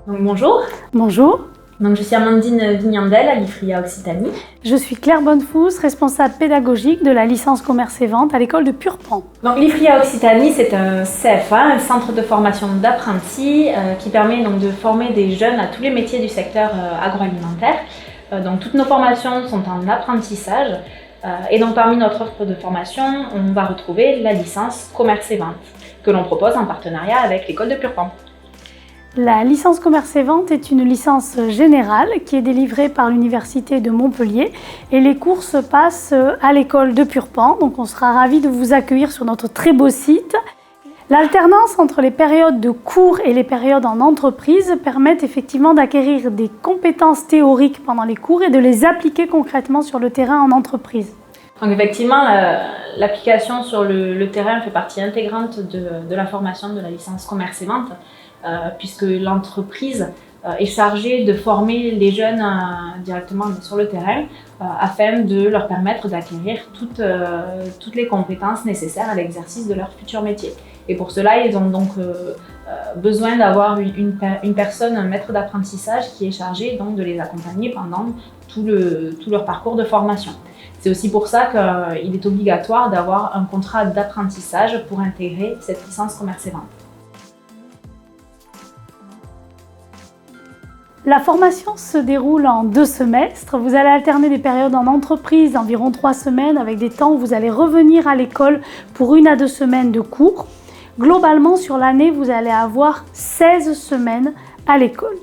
Bonjour, Bonjour, je suis Amandine Vignandel à l'IFRIA Occitanie. je suis Claire Bonnefous, responsable pédagogique de la licence commerce et vente à l'école de Purpan. Donc l'IFRIA Occitanie, c'est un CFA, un centre de formation d'apprentis qui permet donc de former des jeunes à tous les métiers du secteur agroalimentaire. Donc toutes nos formations sont en apprentissage et donc parmi notre offre de formation, on va retrouver la licence commerce et vente que l'on propose en partenariat avec l'école de Purpan. La licence commerce et vente est une licence générale qui est délivrée par l'université de Montpellier et les cours se passent à l'école de Purpan. Donc on sera ravis de vous accueillir sur notre très beau site. L'alternance entre les périodes de cours et les périodes en entreprise permettent effectivement d'acquérir des compétences théoriques pendant les cours et de les appliquer concrètement sur le terrain en entreprise. Donc effectivement, l'application sur le terrain fait partie intégrante de la formation de la licence commerce et vente, puisque l'entreprise est chargée de former les jeunes directement sur le terrain afin de leur permettre d'acquérir toutes les compétences nécessaires à l'exercice de leur futur métier. Et pour cela, ils ont donc besoin d'avoir une personne, un maître d'apprentissage qui est chargé donc de les accompagner pendant tout leur parcours de formation. C'est aussi pour ça qu'il est obligatoire d'avoir un contrat d'apprentissage pour intégrer cette licence commerce et vente. La formation se déroule en 2 semestres. Vous allez alterner des périodes en entreprise d'environ 3 semaines avec des temps où vous allez revenir à l'école pour 1 à 2 semaines de cours. Globalement, sur l'année, vous allez avoir 16 semaines à l'école.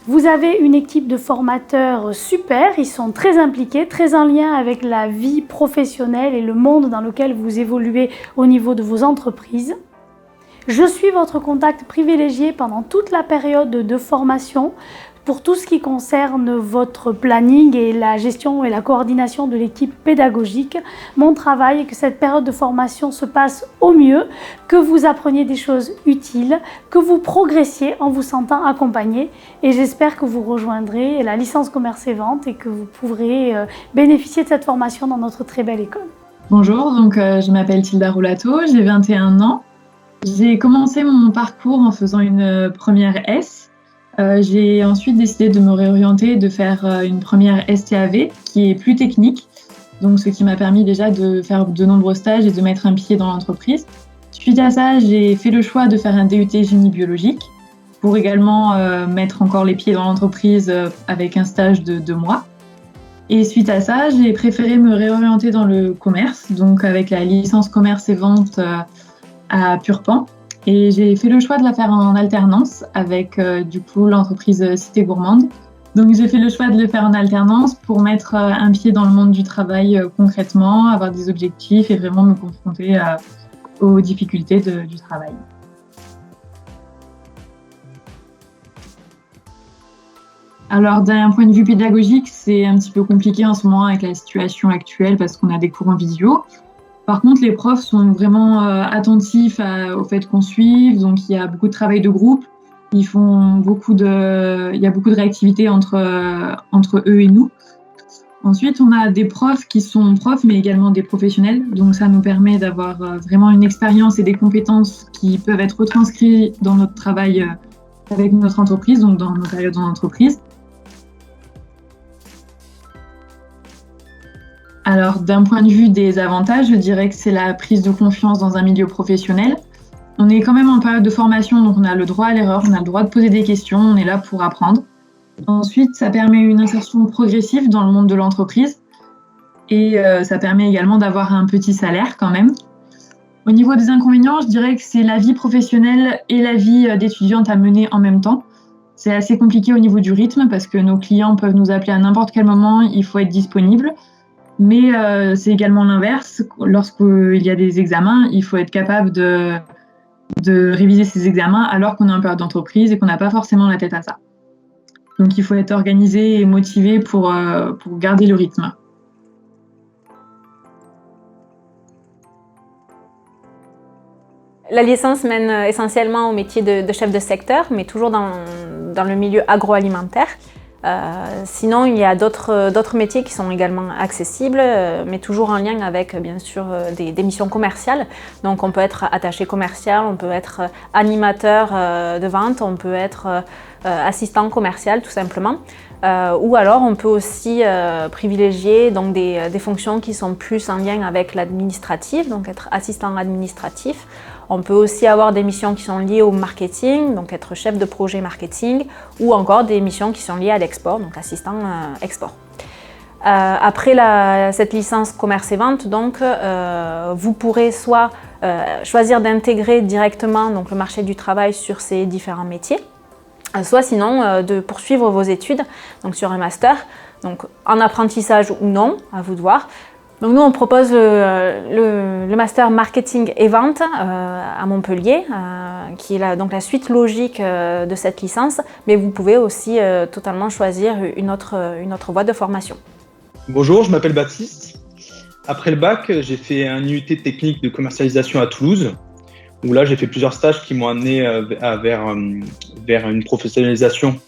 Vous avez une équipe de formateurs super, ils sont très impliqués, très en lien avec la vie professionnelle et le monde dans lequel vous évoluez au niveau de vos entreprises. Je suis votre contact privilégié pendant toute la période de formation pour tout ce qui concerne votre planning et la gestion et la coordination de l'équipe pédagogique. Mon travail est que cette période de formation se passe au mieux, que vous appreniez des choses utiles, que vous progressiez en vous sentant accompagné et j'espère que vous rejoindrez la licence commerce et vente et que vous pourrez bénéficier de cette formation dans notre très belle école. Bonjour, je m'appelle Tilda Roulato, j'ai 21 ans. J'ai commencé mon parcours en faisant une première S. J'ai ensuite décidé de me réorienter, de faire une première STAV qui est plus technique, donc ce qui m'a permis déjà de faire de nombreux stages et de mettre un pied dans l'entreprise. Suite à ça, j'ai fait le choix de faire un DUT génie biologique pour également mettre encore les pieds dans l'entreprise avec un stage de 2 mois. Et suite à ça, j'ai préféré me réorienter dans le commerce, donc avec la licence commerce et vente à Purpan. Et j'ai fait le choix de la faire en alternance avec l'entreprise Cité Gourmande. Donc j'ai fait le choix de le faire en alternance pour mettre un pied dans le monde du travail concrètement, avoir des objectifs et vraiment me confronter aux difficultés du travail. Alors d'un point de vue pédagogique, c'est un petit peu compliqué en ce moment avec la situation actuelle parce qu'on a des cours en visio. Par contre, les profs sont vraiment attentifs au fait qu'on suive, donc il y a beaucoup de travail de groupe. Il y a beaucoup de réactivité entre eux et nous. Ensuite, on a des profs qui sont profs, mais également des professionnels. Donc ça nous permet d'avoir vraiment une expérience et des compétences qui peuvent être retranscrites dans notre travail avec notre entreprise, donc dans nos périodes en entreprise. Alors, d'un point de vue des avantages, je dirais que c'est la prise de confiance dans un milieu professionnel. On est quand même en période de formation, donc on a le droit à l'erreur, on a le droit de poser des questions, on est là pour apprendre. Ensuite, ça permet une insertion progressive dans le monde de l'entreprise et ça permet également d'avoir un petit salaire quand même. Au niveau des inconvénients, je dirais que c'est la vie professionnelle et la vie d'étudiante à mener en même temps. C'est assez compliqué au niveau du rythme parce que nos clients peuvent nous appeler à n'importe quel moment, il faut être disponible. Mais c'est également l'inverse. Lorsqu'il y a des examens, il faut être capable de réviser ces examens alors qu'on est en période d'entreprise et qu'on n'a pas forcément la tête à ça. Donc il faut être organisé et motivé pour garder le rythme. La licence mène essentiellement au métier de chef de secteur, mais toujours dans le milieu agroalimentaire. Sinon, il y a d'autres métiers qui sont également accessibles, mais toujours en lien avec, bien sûr, des missions commerciales. Donc, on peut être attaché commercial, on peut être animateur de vente, on peut être assistant commercial tout simplement. Ou alors on peut aussi privilégier donc, des fonctions qui sont plus en lien avec l'administratif, donc être assistant administratif. On peut aussi avoir des missions qui sont liées au marketing, donc être chef de projet marketing, ou encore des missions qui sont liées à l'export, donc assistant export. Après cette licence commerce et vente, donc, vous pourrez soit choisir d'intégrer directement donc, le marché du travail sur ces différents métiers, soit sinon de poursuivre vos études donc, sur un master, donc en apprentissage ou non, à vous de voir. Donc nous on propose le master marketing et vente à Montpellier, qui est donc la suite logique de cette licence, mais vous pouvez aussi totalement choisir une autre voie de formation. Bonjour, je m'appelle Baptiste. Après le bac, j'ai fait un IUT technique de commercialisation à Toulouse, où là j'ai fait plusieurs stages qui m'ont amené vers une professionnalisation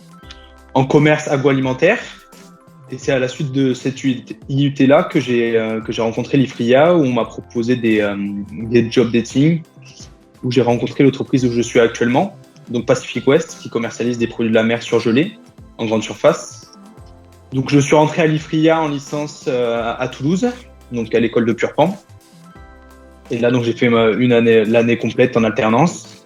en commerce agroalimentaire. Et c'est à la suite de cette IUT-là que j'ai rencontré l'IFRIA, où on m'a proposé des job dating, où j'ai rencontré l'entreprise où je suis actuellement, donc Pacific West, qui commercialise des produits de la mer surgelés en grande surface. Donc je suis rentré à l'IFRIA en licence à Toulouse, donc à l'école de Purpan. Et là donc j'ai fait l'année complète en alternance.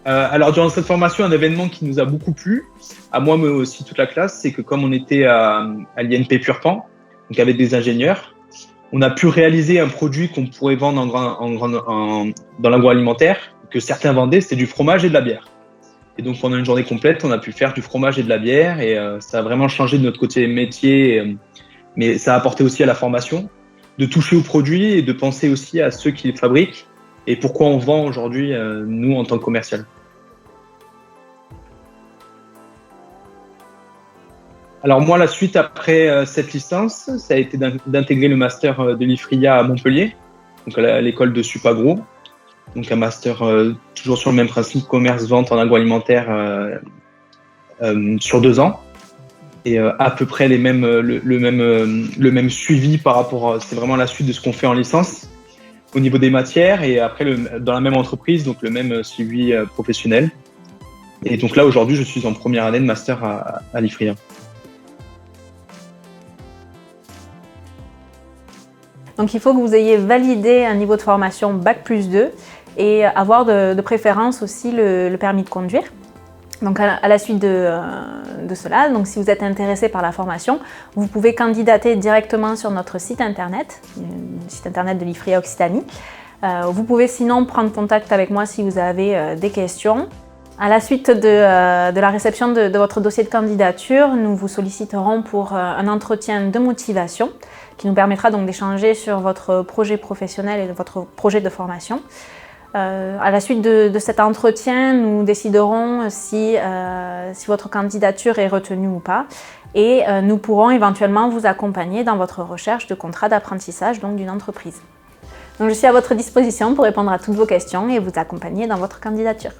Alors durant cette formation, un événement qui nous a beaucoup plu, à moi mais aussi toute la classe, c'est que comme on était à l'INP Purpan, donc avec des ingénieurs, on a pu réaliser un produit qu'on pourrait vendre dans l'agroalimentaire, que certains vendaient, c'était du fromage et de la bière. Et donc pendant une journée complète, on a pu faire du fromage et de la bière et ça a vraiment changé de notre côté métier, mais ça a apporté aussi à la formation, de toucher aux produits et de penser aussi à ceux qui les fabriquent et pourquoi on vend aujourd'hui, nous, en tant que commercial. Alors moi, la suite après cette licence, ça a été d'intégrer le master de l'IFRIA à Montpellier, donc à l'école de Supagro. Donc un master toujours sur le même principe, commerce-vente en agroalimentaire sur 2 ans. Et à peu près le même suivi par rapport, c'est vraiment la suite de ce qu'on fait en licence au niveau des matières et après dans la même entreprise, donc le même suivi professionnel. Et donc là aujourd'hui, je suis en première année de master à l'IFRIA. Donc il faut que vous ayez validé un niveau de formation Bac+2 et avoir de préférence aussi le permis de conduire. Donc à la suite de cela, donc si vous êtes intéressé par la formation, vous pouvez candidater directement sur notre site internet, le site internet de l'IFRIA Occitanie. Vous pouvez sinon prendre contact avec moi si vous avez des questions. À la suite de la réception de votre dossier de candidature, nous vous solliciterons pour un entretien de motivation qui nous permettra donc d'échanger sur votre projet professionnel et votre projet de formation. À la suite de cet entretien, nous déciderons si votre candidature est retenue ou pas et nous pourrons éventuellement vous accompagner dans votre recherche de contrat d'apprentissage donc d'une entreprise. Donc je suis à votre disposition pour répondre à toutes vos questions et vous accompagner dans votre candidature.